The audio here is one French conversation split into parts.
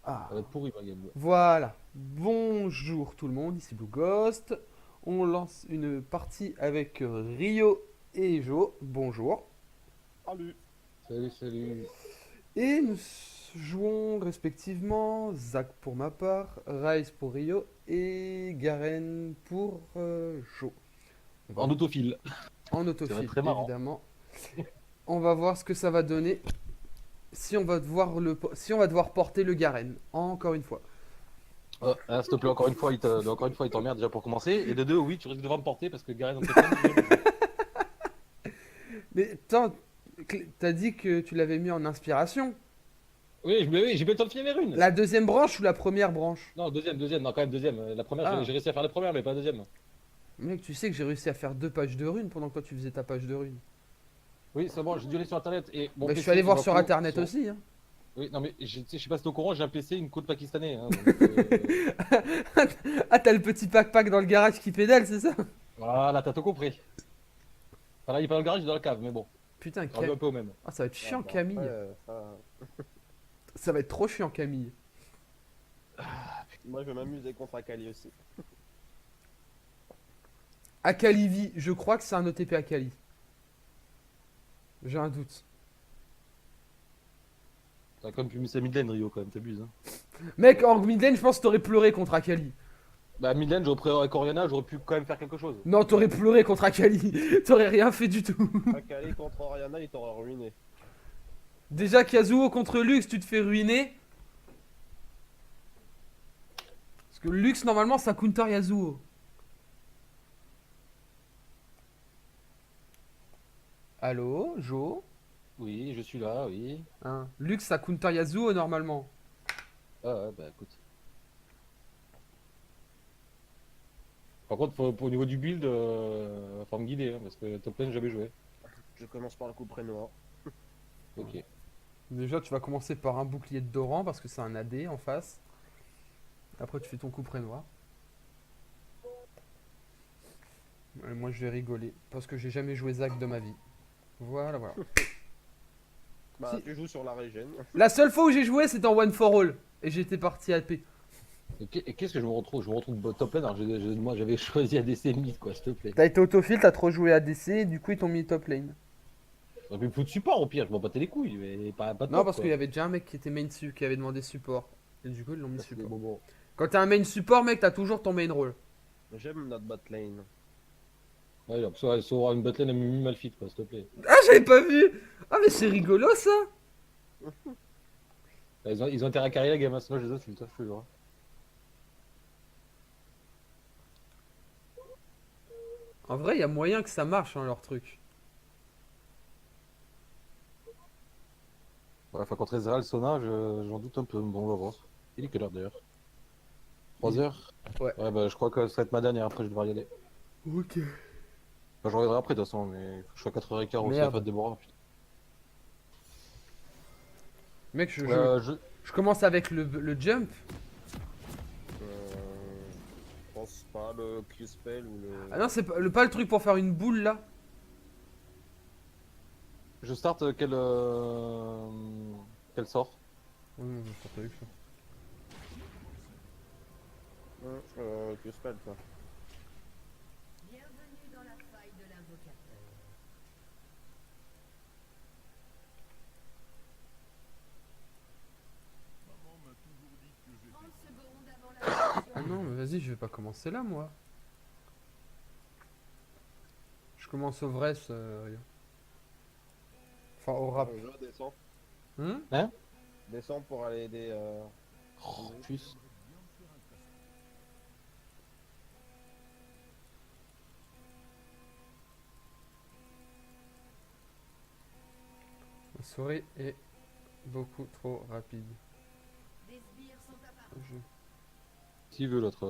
Ah, Ça va être pourri ma game. voilà. Bonjour tout le monde, ici Blue Ghost. On lance une partie avec Rio et Jo. Bonjour. Salut. Salut, salut. Et nous jouons respectivement Zach pour ma part, Rise pour Rio et Garen pour Jo. On va En autofile. en Ça va être autofile très marrant. évidemment. On va voir ce que ça va donner si si on va devoir porter le Garen encore une fois. S'il te plaît, encore une fois, il t'emmerde déjà pour commencer. Et de deux, oui, tu risques de devoir me porter parce que Gareth en top lane, j'ai jamais joué. Mais attends, t'as dit que tu l'avais mis en inspiration. Oui, j'ai pas eu le temps de finir mes runes. La deuxième branche ou la première branche? Non, deuxième, non, quand même deuxième. La première, j'ai Ah, réussi à faire la première, mais pas la deuxième. mec, tu sais que j'ai réussi à faire 2 pages de runes pendant que toi tu faisais ta page de runes. Oui, c'est bon, j'ai dû aller sur internet et mon Bah, je suis PC allé et voir ma sur co internet sont. aussi. Hein. Oui, non, mais je sais pas si t'es au courant, j'ai un PC, une côte pakistanais. Hein, Ah, t'as le petit pack-pack dans le garage qui pédale, c'est ça? Voilà, t'as tout compris. Enfin, là, il est pas dans le garage, il est dans la cave, mais bon, Putain, rendu un peu au même. Ah, ça va être Ah, chiant, bah après, Camille. ça... Ça va être trop chiant, Camille. Moi je vais m'amuser contre Akali aussi. Akalivi, je crois que c'est un OTP Akali. J'ai un doute. T'as quand même pu misser mid lane, Rio, quand même, t'abuses. Hein. Mec, en mid lane, je pense que t'aurais pleuré contre Akali. Bah, mid lane, j'aurais pris avec Oriana, j'aurais pu quand même faire quelque chose. Non, t'aurais pleuré contre Akali. T'aurais rien fait du tout. Akali contre Oriana, il t'aura ruiné. Déjà, Kazuo contre Lux, tu te fais ruiner. Parce que Lux, normalement, ça counter Yasuo. Allô, Jo? Oui, je suis là, oui. Hein, Lux, ça counter Yasuo normalement. Ah ouais, bah écoute. Par contre, au niveau du build, faut me guider, hein, parce que top lane, j'ai jamais joué. Je commence par le coup noir. Ok. Déjà, tu vas commencer par un bouclier de Doran parce que c'est un AD en face. Après, tu fais ton coup près noir. Et moi, je vais rigoler parce que j'ai jamais joué Zac de ma vie. Voilà, voilà. Bah Si- tu joues sur la régène. La seule fois où j'ai joué, c'était en One for All. Et j'étais parti AP. Et qu'est-ce que je me retrouve? Je me retrouve top lane, alors moi j'avais choisi ADC mid, quoi, s'il te plaît. T'as été autofil, t'as trop joué ADC, et du coup, ils t'ont mis top lane. J'aurais pu me foutre support au pire, je m'en battais les couilles, mais pas Non, top, parce qu'il quoi. y avait déjà un mec qui était main qui avait demandé support. Et du coup, ils l'ont mis Ça, c'est des support. bonbons. Quand t'es un main support, mec, t'as toujours ton main role. J'aime notre bot lane. Ouais, alors, ça aura une botlane à Mimi Malfit, quoi, s'il te plaît. Ah, j'avais pas vu! Ah, mais c'est rigolo ça! Ils ont intérêt à carrer la gamme, hein, sinon je les insulte, hein, je te jure. En vrai, il y a moyen que ça marche, hein, leur truc. Ouais, enfin, contre Ezreal, Sona, j'en doute un peu. Bon, on va voir. Il est quelle heure d'ailleurs? 3 Il- heures? Ouais. Ouais, bah, je crois que ça va être ma dernière, après je devrais y aller. Ok. Enfin, je reviendrai après, de toute façon, mais je suis à 4h15 aussi à la Merde. fête des Borats, putain. Mec, je joue. Euh, je... Je commence avec le jump. Je pense pas le Q-spell ou Ah le... non, c'est pas le truc pour faire une boule là. je start quel sort? Je t'ai vu ça. Q-spell quoi. Bienvenue dans la faille de l'invocateur. Maman m'a toujours dit que j'étais 30 secondes avant la Ah non, mais vas-y, je vais pas commencer là, moi. Je commence au vrai, Rio. Enfin, au rap. Je descends. Hmm. Hein? Descends pour aller aider... Oh, puce. bien me faire un casse. La souris est beaucoup trop rapide. Des sbires sont apparus. Je- S'il veut l'autre.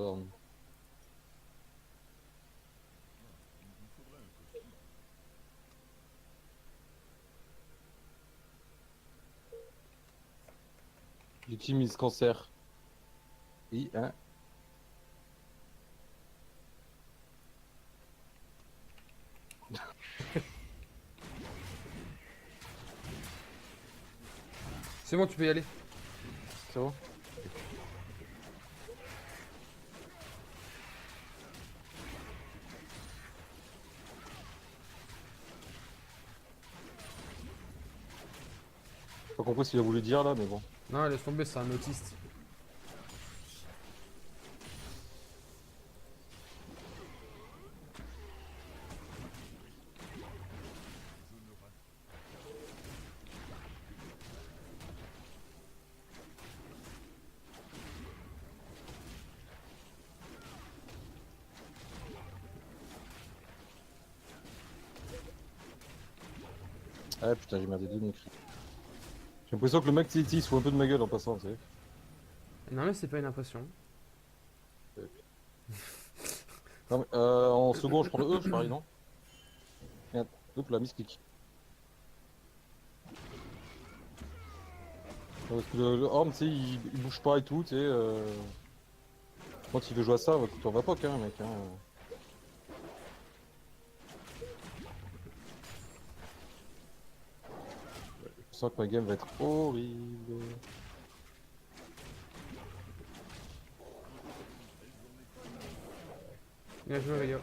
Il vous faudrait un costume. J'utilise cancer. Oui, hein? C'est bon, tu peux y aller. C'est bon? J'ai pas compris ce qu'il a voulu dire là, mais bon. Non, laisse tomber, c'est un autiste. Ah putain, j'ai merdé 2 écrits. J'ai l'impression que le mec il se fout un peu de ma gueule en passant, tu sais. Non, mais c'est pas une impression. Non, mais, en second, je prends le E, je parie, non? Merde, hop, la misclic. Parce que le Orm, tu sais, il bouge pas et tout, tu sais. Quand il veut jouer à ça, t'en vas pas, hein, mec. Hein. Je sens que ma game va être horrible. Bien joué, Rio.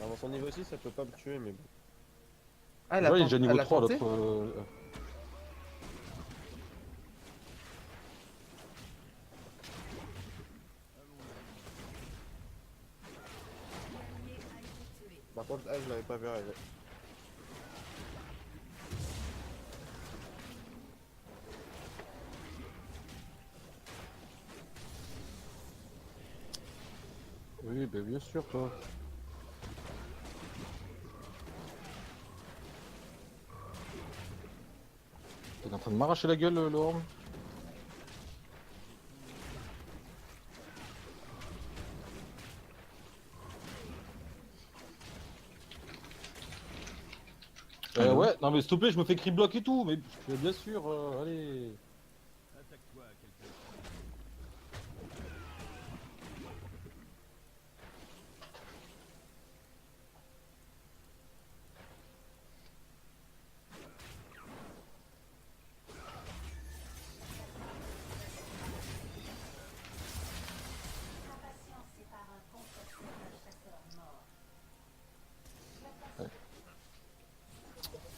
Avant son niveau 6, ça peut pas me tuer, mais bon. Ah, Ouais, il est déjà elle niveau a 3 tenté. l'autre. L'allié a été tué. Par contre, elle, je l'avais pas vu arriver. Oui, bah bien sûr, toi. T'es en train de m'arracher la gueule, le Orm. Ouais, non mais s'il te plaît, je me fais cri block et tout, mais bien sûr, allez. Attaque-toi à quelqu'un.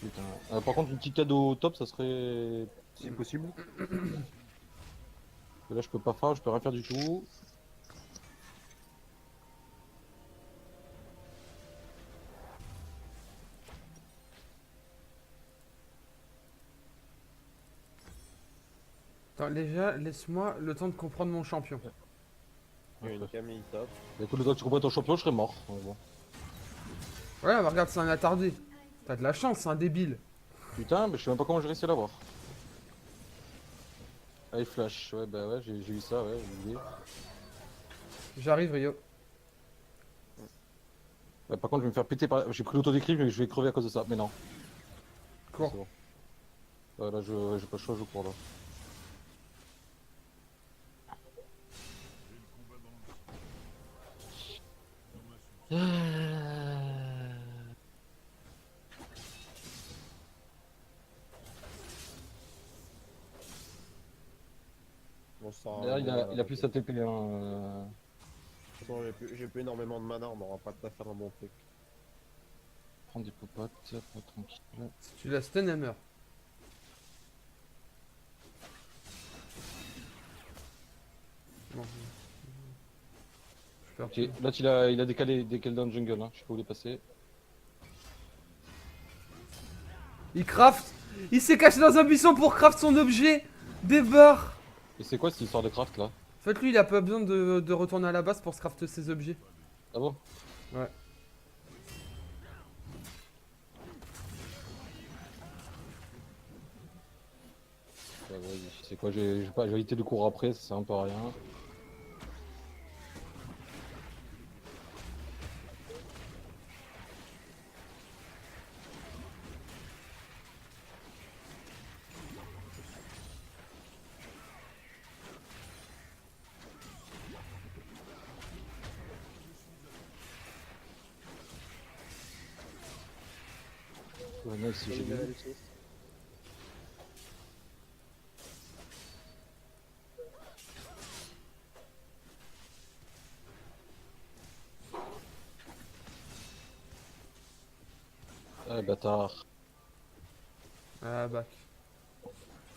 Putain. Par contre, une petite aide au top, ça serait si possible. Parce que là, je peux pas faire, je peux rien faire du tout. Attends, déjà, laisse-moi le temps de comprendre mon champion. Il y a une Camille top. Bah, écoute, le temps que tu comprends ton champion, je serais mort. Donc, bon. Ouais, bah regarde, c'est un attardé. T'as de la chance, c'est un débile. Putain, mais je sais même pas comment j'ai réussi à l'avoir. Allez, flash, ouais, bah ouais, j'ai eu ça, ouais, j'ai oublié. J'arrive, Rio. Par contre, je vais me faire péter par. J'ai pris l'autodécrit, mais je vais crever à cause de ça. Mais non. Cours. C'est bon. Ouais, là, j'ai pas le choix, je cours là. J'ai le combat dans le sang. Dans ma souffle. Bon, ça. D'ailleurs, il a plus sa TP. Hein, De toute façon, j'ai plus énormément de mana, on n'aura pas de quoi faire un bon truc. Prendre des popotes, pas tranquille. Si tu la stun, elle meurt. Bon. Je Ok, perds. là il a décalé dans le jungle, hein. Je sais pas où il est passé. Il craft. Il s'est caché dans un buisson pour craft son objet. Des barres. Et c'est quoi cette histoire de craft là? En fait, lui, il a pas besoin de retourner à la base pour se craft ses objets. Ah bon? Ouais. Ouais, c'est quoi, j'ai évité de courir après, ça sert un peu à rien. Ouais, non, si j'ai vu. Level 6. Ah, bâtard. Ah, Ah, back.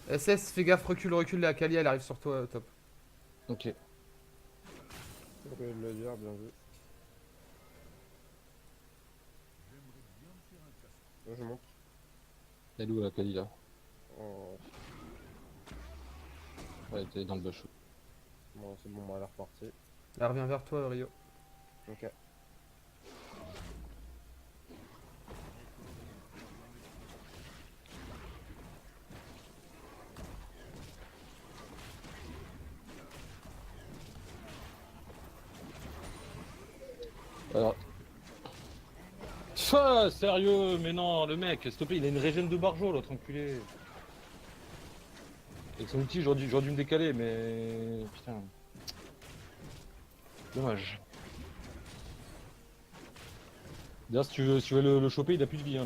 SS, fais gaffe, recule, recule, la Kali, elle arrive sur toi, top. Ok. J'ai oublié de le dire, bien vu. J'aimerais bien me faire un casse. Là, je monte. Elle est où la Kali là? Oh, Ouais, t'es dans le bush. bon, c'est bon, elle est repartie. Elle revient vers toi, Rio. Ok. Alors. Ça, sérieux, mais non, le mec, s'il te plaît, il a une régène de barjo, l'autre enculé. Avec son outil, j'aurais dû me décaler, mais. Putain. Dommage. D'ailleurs, si tu veux le choper, il a plus de vie, hein,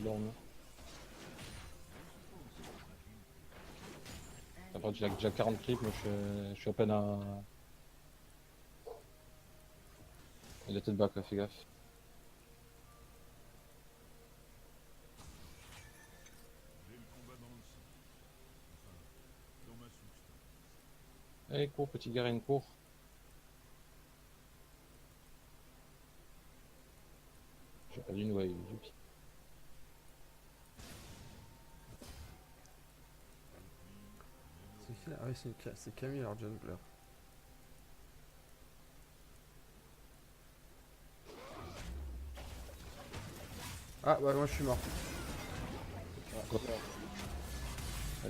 l'orme. Après, il a déjà 40 creeps, moi je suis à peine à. Il a tête back, là, fais gaffe. J'ai le combat dans le sang. Enfin, dans ma substance. Allez, cours, petit Garen, cours. J'ai perdu une wave, youpi. C'est qui là? Ah oui, c'est Camille, leur jungler. Ah, bah moi je suis mort. Quoi? Ah,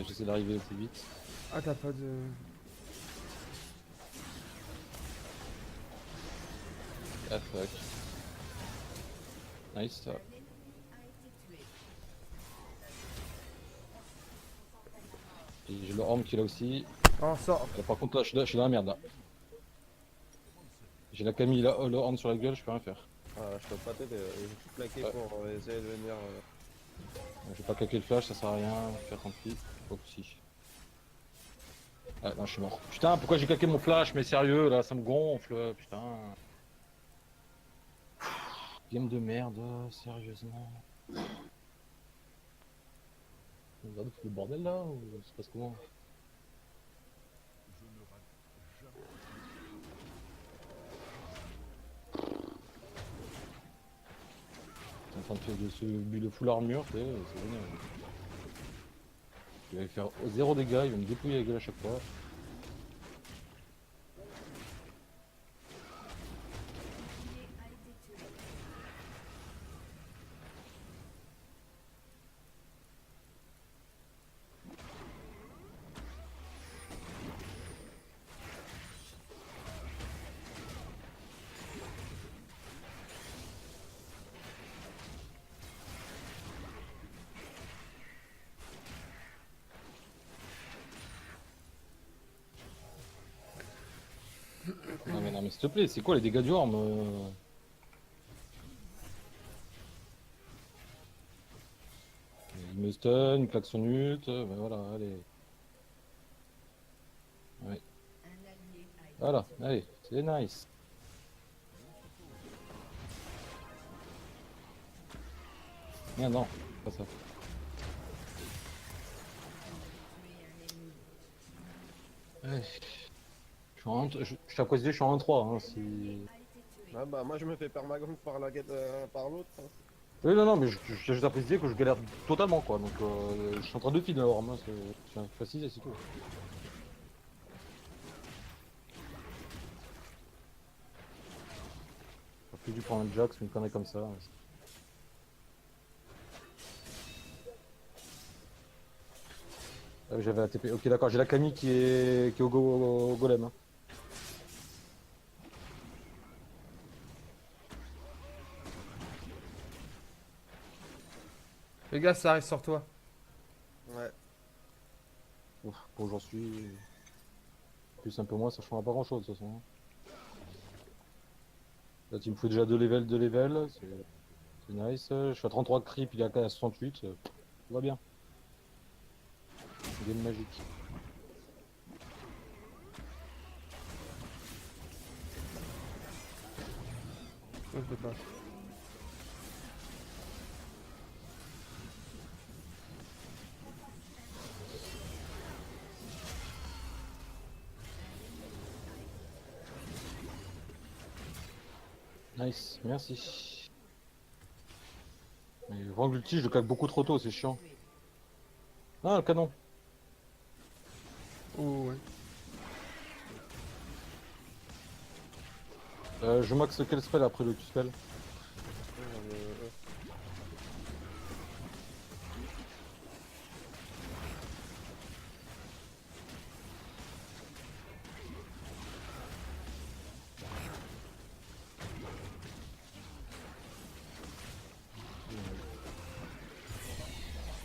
j'essaie d'arriver au plus vite. Ah, t'as pas de. Ah fuck. Nice, ça. Un ennemi a été tué. Et j'ai le Orm qui est là aussi. Oh, sort. Par contre, là, je suis dans la merde là. J'ai la Camille là, le Orm sur la gueule, je peux rien faire. Ah, je peux pas t'aider. J'ai tout plaqué Ouais. pour essayer de venir. Je vais pas claquer le flash, ça sert à rien. Faire tant pis. Oh, si. Ah non, je suis mort. Putain, pourquoi j'ai claqué mon flash? Mais sérieux, là, ça me gonfle. Putain. Game de merde, sérieusement. On va foutre le bordel là ou ça se passe comment? Je ne rate jamais. T'es en train de faire de ce but de full armure, c'est génial. Il va lui faire 0 dégâts, il va me dépouiller la gueule à chaque fois. Allié a été tué. Non mais s'il te plaît, c'est quoi les dégâts du Orm Il me stun, il claque son ult, ben voilà, allez. Ouais. Un allié a été Voilà, tué. allez, c'est nice. Merde, non, pas ça. Tué un ennemi. Ouais. Je suis en je suis à cause je suis en 1-3. Hein, si... A été tué. Ah bah moi je me fais permagon par la guette par l'autre. Hein. Oui, non, mais je tiens juste à préciser que je galère totalement quoi. Donc je suis en train de filer alors, moi, je tiens à préciser, c'est tout. J'aurais plus dû prendre un Jax ou une connerie comme ça. Ah oui, j'avais la TP. Ok, d'accord, j'ai la Camille qui est au golem. Hein. Les gars, ça arrive sur toi. Ouais. Ouf, bon, j'en suis. Plus un peu moins, ça changera pas grand chose de toute façon. Là, il me faut déjà 2 levels, c'est nice. Je suis à 33 creep, il est à 68. Tout va bien. Game magique. Non, je peux pas. Nice, merci. Mais vraiment que l'ulti, je le claque beaucoup trop tôt, c'est chiant. Ah, le canon. Oh ouais. Je max quel spell après le spell?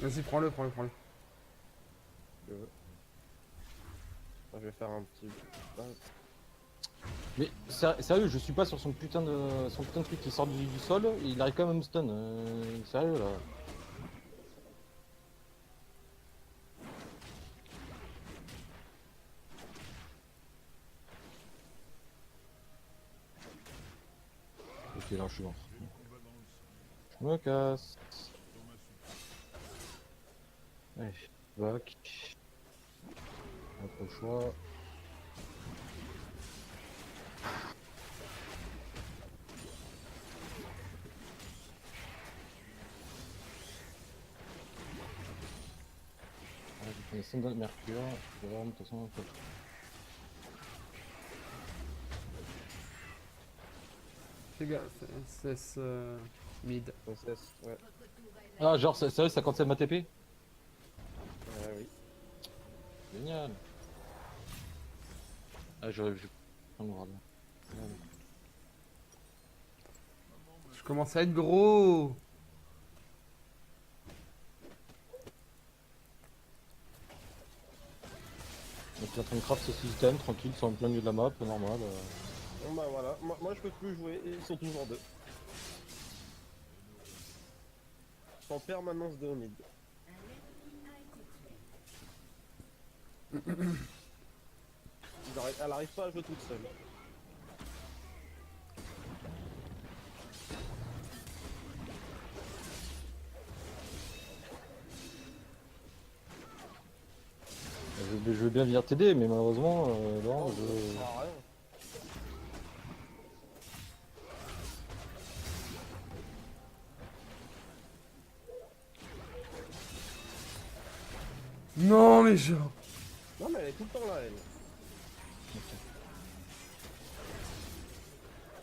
Vas-y, prends-le, prends-le, prends-le. Je vais faire un petit. Ah, Mais sérieux, je suis pas sur son putain de truc qui sort du sol, et il arrive quand même à me stun. Sérieux là. Ok, là je suis mort. Je me casse. Allez, back. Pas trop le choix. Ah, j'ai fait une scène de mercure. Je vais voir de toute façon. Fais gaffe, SS mid. SS, ouais. Ah, genre, sérieux, ça cancelle ma TP? Oui. Génial. Ah, j'aurais vu. Je commence à être gros. Donc, il est en train de craft ce système, tranquille, ils sont en plein milieu de la map, normal. Bon bah voilà, moi je peux plus jouer et ils sont toujours deux. Je suis en permanence de mid. Elle arrive pas à jouer toute seule. Je veux bien venir t'aider, mais malheureusement, non, Ça je... sert à rien. Non, mais genre. Non mais elle est tout le temps là elle.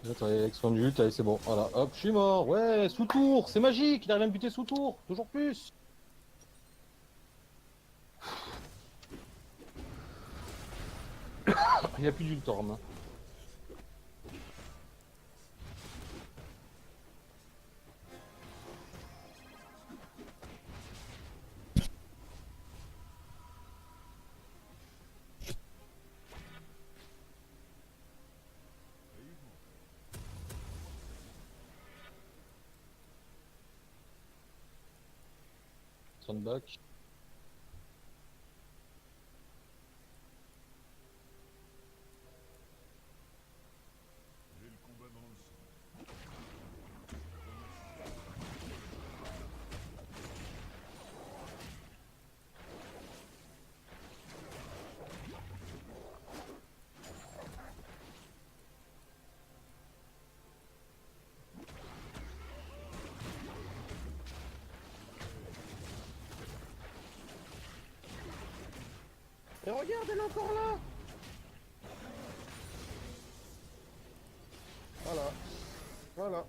Là, t'as expandu, allez, c'est bon, voilà, hop, je suis mort, ouais, sous tour, c'est magique, il arrive à me buter sous tour, toujours plus. Il n'y a plus d'Ultorm. Sandback. J'ai le combat dans le sang. Et regarde, elle est encore là. Voilà. Voilà.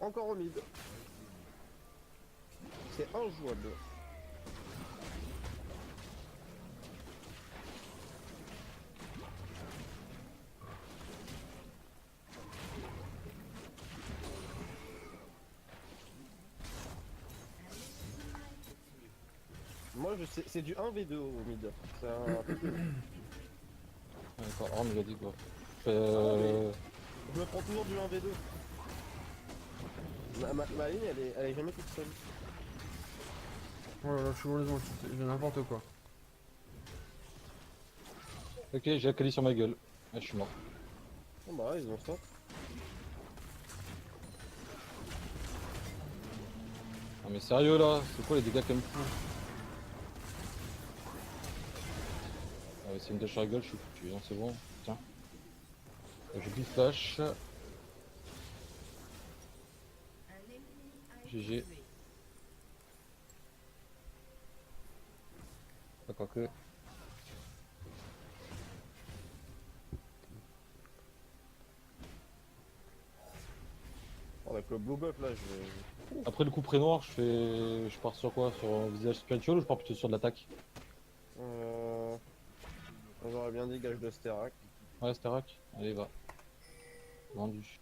Encore au mid. C'est injouable. Moi je sais, c'est du 1v2 au mid. C'est un... D'accord, Orm il a dit quoi. Je me prends toujours du 1v2. Ma ligne elle est jamais toute seule. Oh là là, je suis heureusement, je fais n'importe quoi. Ok, j'ai Akali sur ma gueule. Ah, je suis mort. Oh bah ils ont stop. Ah mais sérieux là, c'est quoi les dégâts comme fou? Ah ouais, c'est une dash à la gueule, je suis foutu, hein, c'est bon. Tiens. J'ai plus de flash. GG. Pas quoi que. Avec le blue buff là, je vais. Après le coup près noir, je pars sur quoi? Sur un visage spirituel ou je pars plutôt sur de l'attaque? Euh... J'aurais bien dit gage de Sterak. Ouais, Starak. Allez, va. Vendu.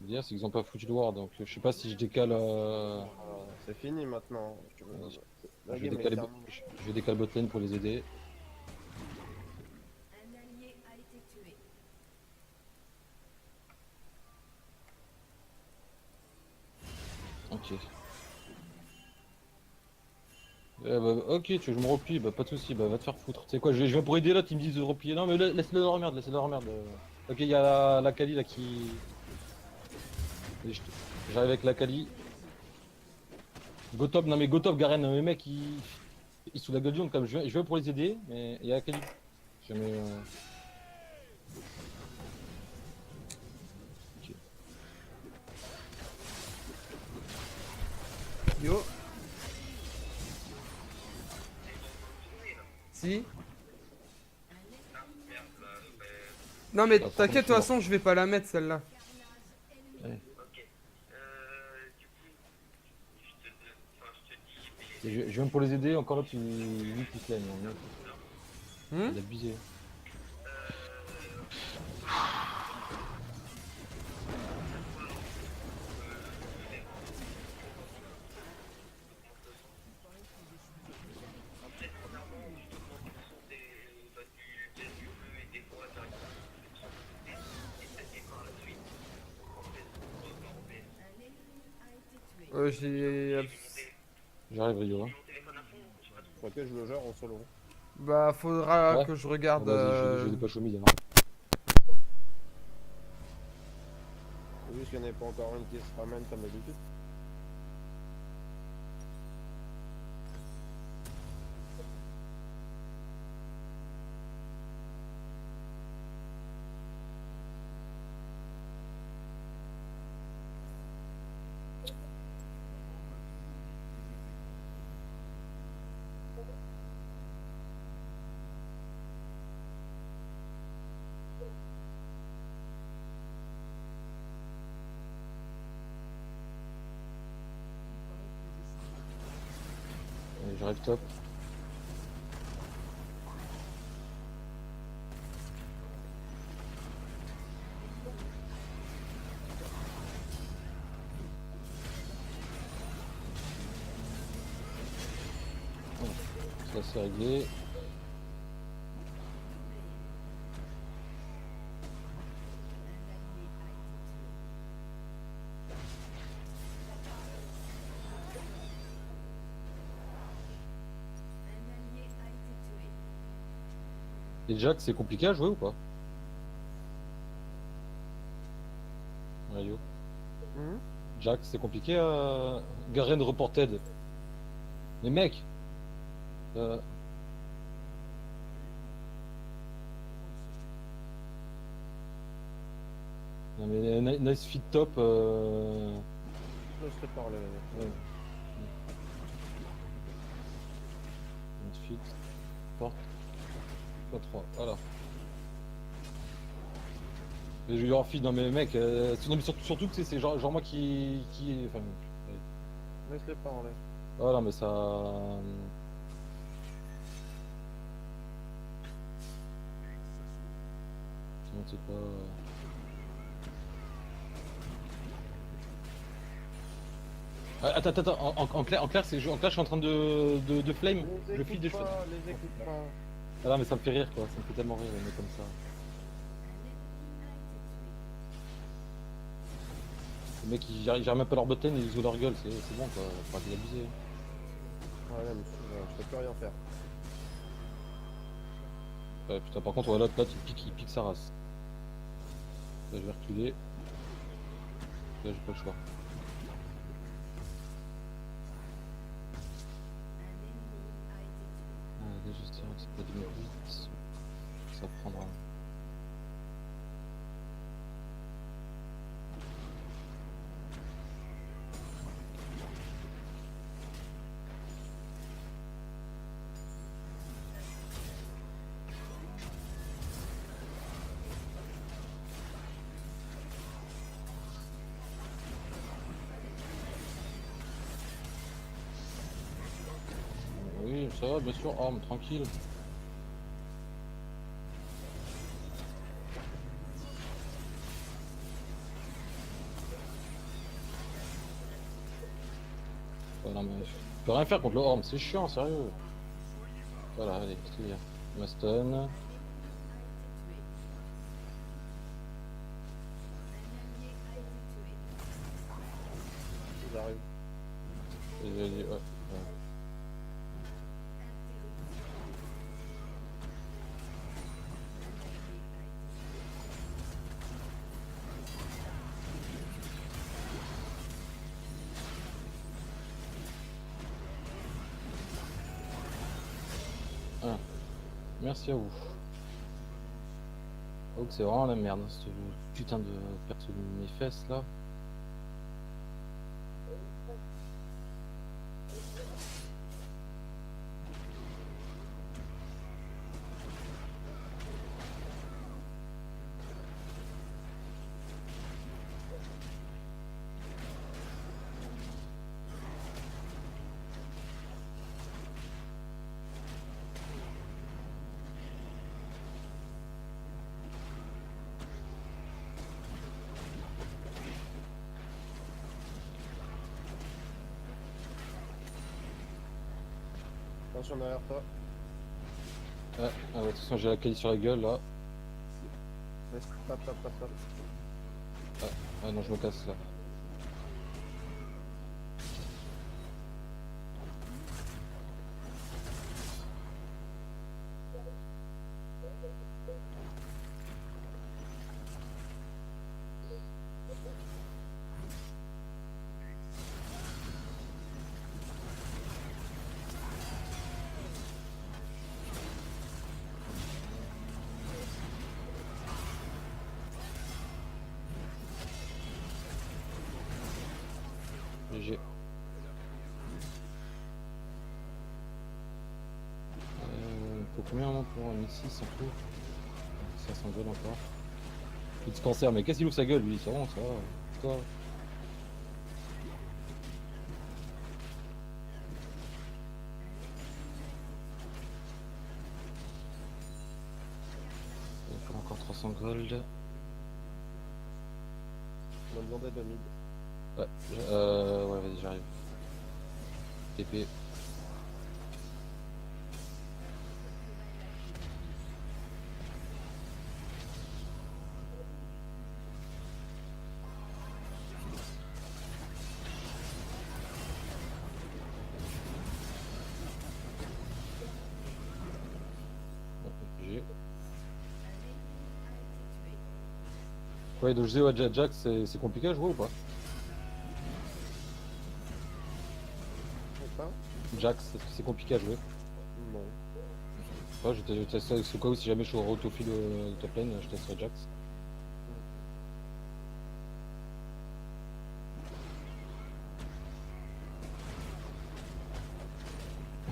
Le dire, c'est qu'ils ont pas foutu le ward, donc je sais pas si je décale. C'est fini maintenant. La Je vais game est décaler, terminée. je vais décaler bot lane pour les aider. Un allié a été tué. Ok. Ok, tu veux que je me replie, bah pas de soucis, bah va te faire foutre. Tu sais quoi, je vais pour aider l'autre, ils me disent de replier. Non mais laisse-le leur merde, laisse-le leur merde. Ok, il y a la Kali là qui. J'arrive avec la Kali. Go top, non mais go top, Garen, mes mecs ils sous la gueule du monde, comme je viens pour les aider, mais il y a la Kali. Jamais. Ok. Yo. Si. Non mais Ah, t'inquiète, de toute franchement, façon je vais pas la mettre celle-là. Ouais. Je viens pour les aider, encore l'autre il se lève. Hmm. Il a abusé. J'ai... J'arrive Rio. Hein. Faut que je le gère en solo. Bah faudra Ouais. que je regarde... Vas-y, je dépêche au mid alors. C'est juste qu'il n'y en a pas encore une qui se ramène comme d'habitude. Allez, j'arrive top. Ça c'est réglé. Un allié a été tué. Et Jack, c'est compliqué à jouer ou pas? Radio. Jack, c'est compliqué à. Garen reported. Mais mec Non mais nice fit top. Laisse-le parler. Ouais. Nice fit. Porte. Pas 3. Voilà. Mais je vais leur feed, non mais mec, non, mais surtout que c'est genre moi qui. Enfin. Laisse-le parler. Voilà mais ça. Sinon c'est pas. Attends, en clair, en clair, je suis en train de flame, je feed des choses. Les écoute pas. Ah là, mais ça me fait rire quoi, ça me fait tellement rire les mecs comme ça. Un ennemi a été tué. Les mecs ils gèrent même pas leur botten, ils jouent leur gueule, c'est bon quoi, faut arrêter d'abuser. Ouais, mais je peux plus rien faire. Ouais, putain, par contre, voilà, là, il pique sa race. Là, je vais reculer. Là, j'ai pas le choix. Un ennemi a été tué. Là, juste, c'est pas 2008. ça prendra. Oui, ça va, bien sûr. Oh, mais tranquille. Voilà, mais je peux rien faire contre le Orm, c'est chiant, sérieux. Voilà, allez, clear. Maston. J'arrive. Ouais, ouais. Ah, merci à vous. Oh, c'est vraiment la merde, ce putain de perso de mes fesses là. Attention derrière toi. Ah, de toute façon, j'ai la qualité sur la gueule là. Reste, tape. Ah non, je me casse là. GG. Faut combien moment pour 1006 en tout? Ça s'engueule encore. Petit cancer, mais qu'est-ce qu'il ouvre sa gueule lui? C'est bon, ça va. Toi. Il faut encore 300 gold. On a besoin d'aide au mid. Ouais, ouais, vas-y, j'arrive. TP. GG. Ouais, de jouer à Jax, c'est compliqué à jouer ou pas? Pas Jax, est-ce que c'est compliqué à jouer? Non. Ouais, je testerai, c'est quoi, si jamais je suis au autofil de top lane, je testerai Jax.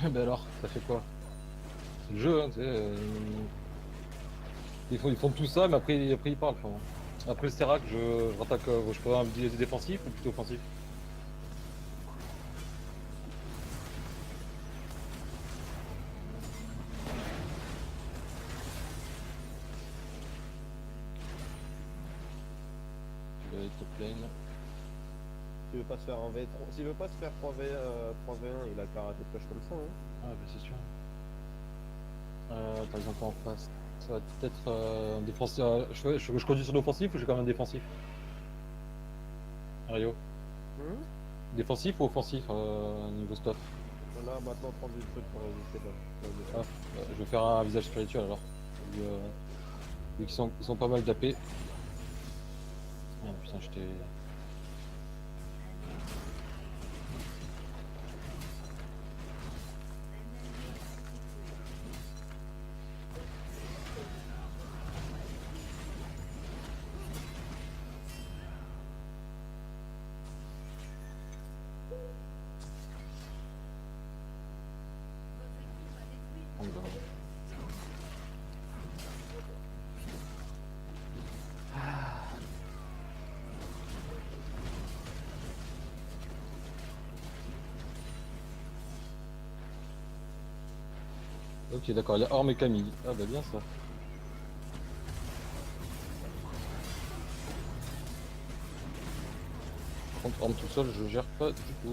Ben alors, ça fait quoi? C'est le jeu, hein, tu sais. Ils font tout ça, mais après ils parlent. Enfin, après le Sterak, je rattaque, je peux avoir un biais défensif ou plutôt offensif? Je vais aller top lane. S'il veut pas se faire un V3, s'il veut pas se faire 3v1, il a qu'à arrêter de push comme ça. Hein. Ah, bah c'est sûr. Par exemple, en face, ça va peut-être défensif. Je conduis sur l'offensif ou j'ai quand même un défensif? Rio. Défensif ou offensif niveau stuff? Voilà, maintenant prendre du truc pour résister là. Je vais faire un visage spirituel alors. Vu qu'ils sont pas mal d'AP. Ah putain, j'étais. Ok, d'accord, il y a Orme et Camille. Ah bah bien ça. Par contre, Orme tout seul, je gère pas du tout.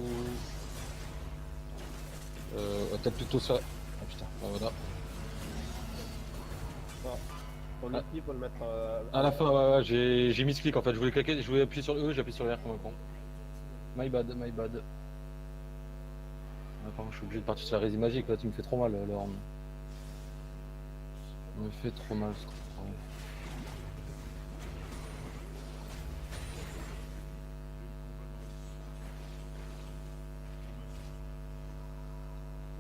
Peut-être plutôt ça. Ah putain, ah, voilà. Ton Ah. ulti, faut le mettre À la fin, ouais, ouais, j'ai mis ce clic en fait. Je voulais claquer, je voulais appuyer sur E, j'ai appuyé sur R comme un con. My bad, my bad. Ah, par contre, je suis obligé de partir sur la résine magique là, tu me fais trop mal, l'Orme. Tu me fait trop mal ce truc.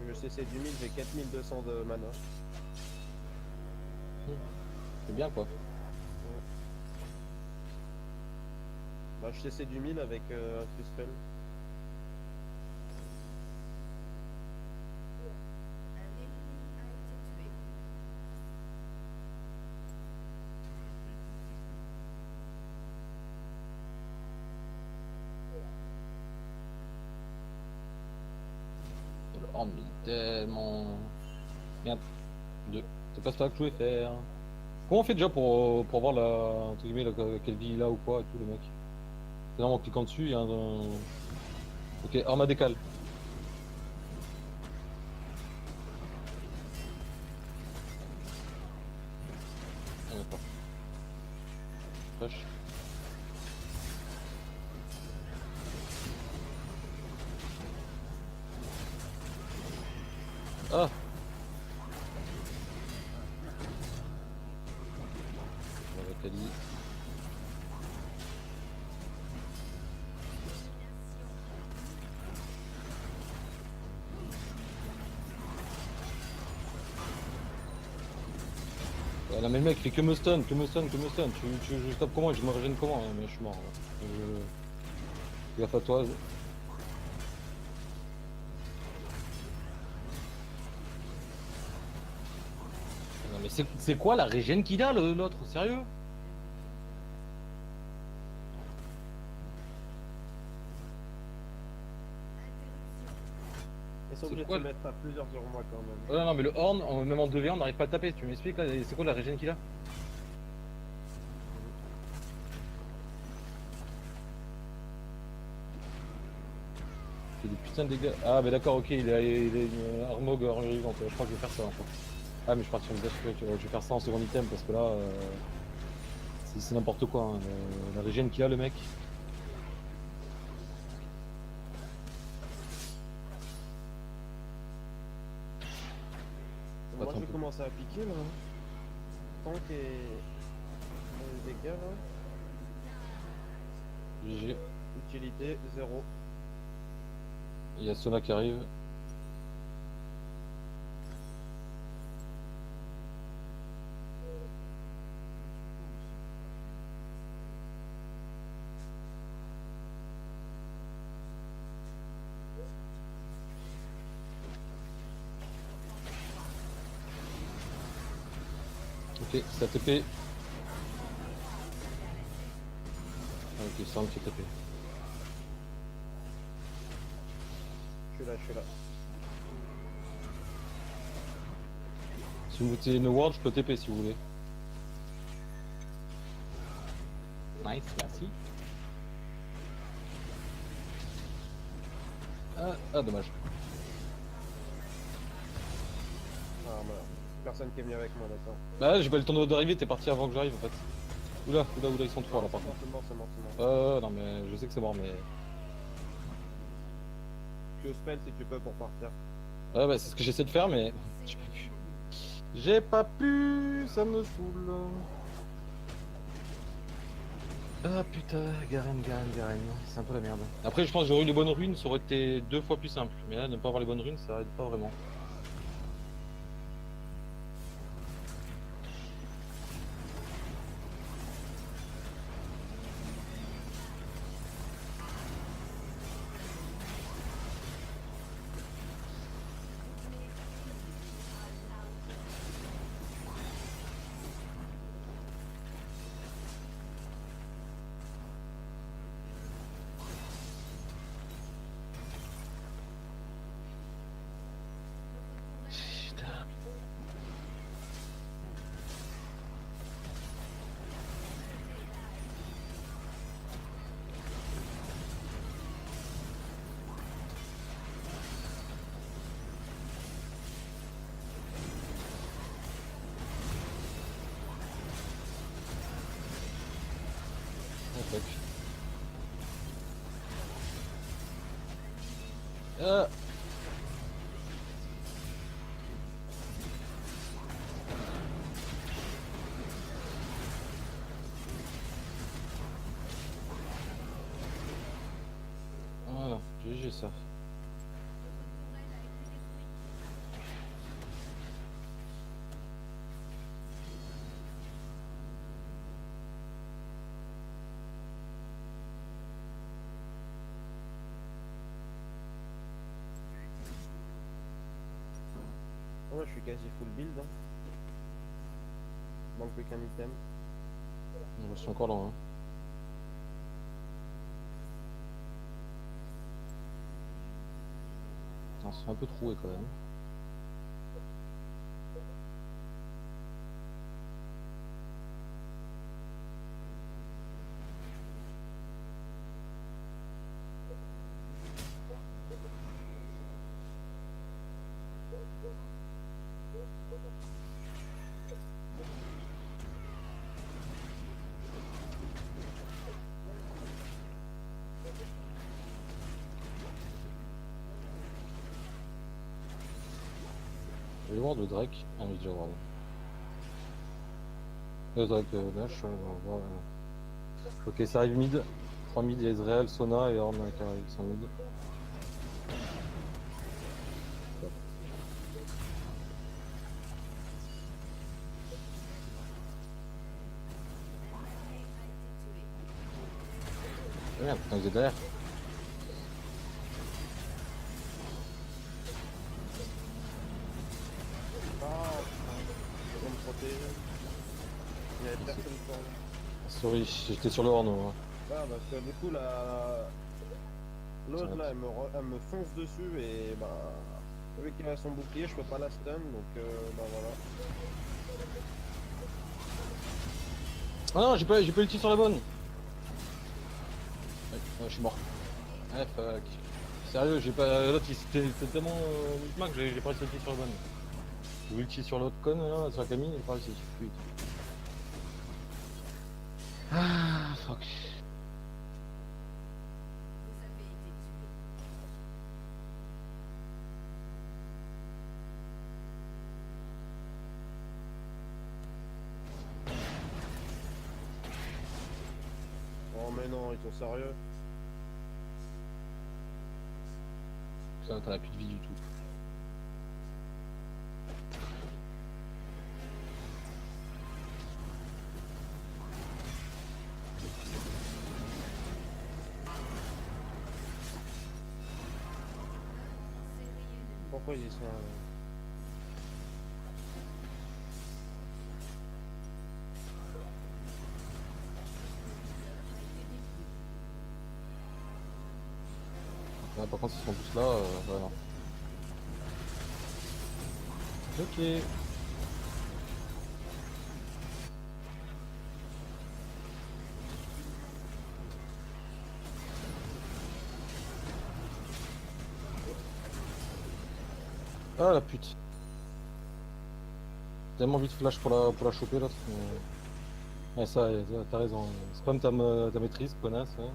Je CC du 1000, j'ai 4200 de mana. C'est bien quoi. Bah, je CC du 1000 avec un Suspel. Un ennemi a été tué. L'Orme il est tellement. Merde. Deux. C'est pas ça que je voulais faire. Comment on fait déjà pour voir la. Entre guillemets, quelle vie il a ou quoi et tout le mec. C'est vraiment en cliquant dessus, il y a un. Ok, arme à décale. Ah, d'accord. Flash. Ah! Avec Ali. Non mais le mec fait que me stun, que me stun, que me stun. Je stoppe comment et je me régène comment hein, mais je suis mort. Là. Fais gaffe à toi. Non mais c'est quoi la régène qu'il a l'autre, sérieux? Ils sont obligés de quoi, se mettre à plusieurs sur moi quand même. Oh, non mais le horn, même en 2v1 on n'arrive pas à taper, tu m'expliques là, c'est quoi la régène qu'il a? Il fait des putains de dégâts. Ah bah d'accord, ok, il a une armog vivante, je crois que je vais faire ça en fait. Ah mais je pars sur le dash, je vais faire ça en second item parce que là c'est n'importe quoi, hein, la régène qu'il a le mec. Moi Attends je un vais peu. commencer à piquer là. Tank et les dégâts là. GG. Utilité 0. Il y a Sona qui arrive. Ok, ça TP. Ah, ok, c'est un petit TP. Je suis là. Si vous mettez no ward, je peux TP si vous voulez. Nice, merci. Ah, dommage. Ah bah, personne qui est venu avec moi d'accord. Bah, j'ai pas eu le temps d'arriver, t'es parti avant que j'arrive en fait. Oula, ils sont trois là par contre. C'est mort. Non, mais je sais que c'est mort, mais. Tu au spell si tu peux pour partir. Ouais, bah, c'est ce que j'essaie de faire, mais. J'ai pas pu, ça me saoule. Ah putain, Garen, c'est un peu la merde. Après, je pense que j'aurais eu les bonnes runes, ça aurait été 2 fois plus simple. Mais là, ne pas avoir les bonnes runes, ça aide pas vraiment. Drake. Ah. Voilà, GG ça. Moi je suis quasi full build. Hein. Manque plus qu'un item. Je suis encore là. Hein. On se fait un peu troué quand même. Je vais voir le Drake. Ah oui, déjà voir. Le Drake Nash, on va voir. Ok, ça arrive mid. 3 mid, il y a Ezreal, Sona et Ornn qui arrivent, qui sont mid. Ah, merde, putain, vous êtes derrière. Ah, je vais me protéger. Il y avait personne pour moi. Sorry, j'étais sur le Horn. Hein. Ah, parce que du coup, l'autre là, elle me fonce dessus et bah. Vu qu'il a son bouclier, je peux pas la stun donc bah voilà. Ah non, j'ai pas ulti sur la bonne. Ouais, je suis mort. Ouais, fuck. Sérieux, j'ai pas. L'autre il c'était tellement micmac que j'ai pas réussi à ulti sur la bonne. J'ai ulti sur l'autre conne là, sur la Camille, j'ai pas réussi. Putain. Ah fuck. Vous avez été tué. Oh mais non, ils sont sérieux. Ça, t'as plus de vie du tout. Pourquoi ils y sont Ouais, par contre, ils sont tous là, voilà. Ok. Ah la pute. Tellement vite flash pour la choper l'autre. Mais... Ouais, ça, t'as raison. Spam ta maîtrise, connasse. Hein.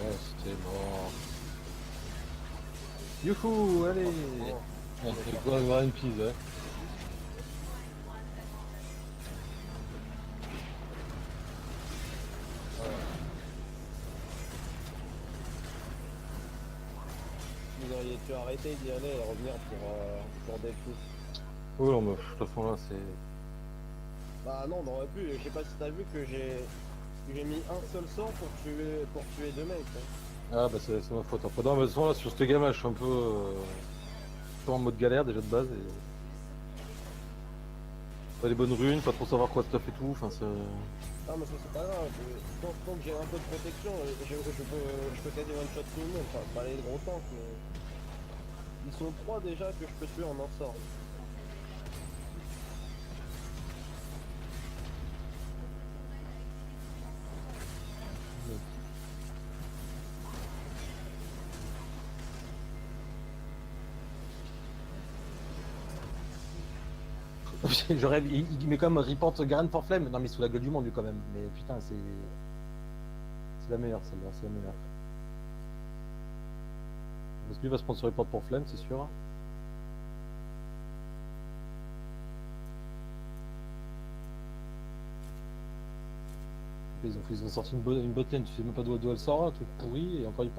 Ouais, c'était mort. Youhou, allez. Ouais, c'est quoi, avoir une pise, hein. Vous auriez dû arrêter d'y aller et revenir pour des coups. Oui, non, mais de toute façon là, c'est. Bah non, on aurait pu. Je sais pas si t'as vu que j'ai mis un seul sort pour tuer deux mecs. Hein. Ah bah c'est ma faute. Après, non, mais de toute façon là, sur cette gamme, là, je suis un peu en mode galère déjà de base. Et... Pas les bonnes runes, pas trop savoir quoi stuff et tout. Enfin, c'est. Ah mais ça c'est pas grave. Tant que j'ai un peu de protection, je peux quasi one shot tout le monde. Enfin, pas les gros tanks, mais ils sont trois déjà que je peux tuer en un sort. Je rêve, il met comme report Garen for Flame. Non mais sous la gueule du monde lui quand même. Mais putain c'est la meilleure celle-là, c'est la meilleure. Parce que lui va se prendre sur report pour Flame, c'est sûr. Ils ont sorti une botlane, tu sais même pas d'où elle sort, un truc pourri, et encore il parle.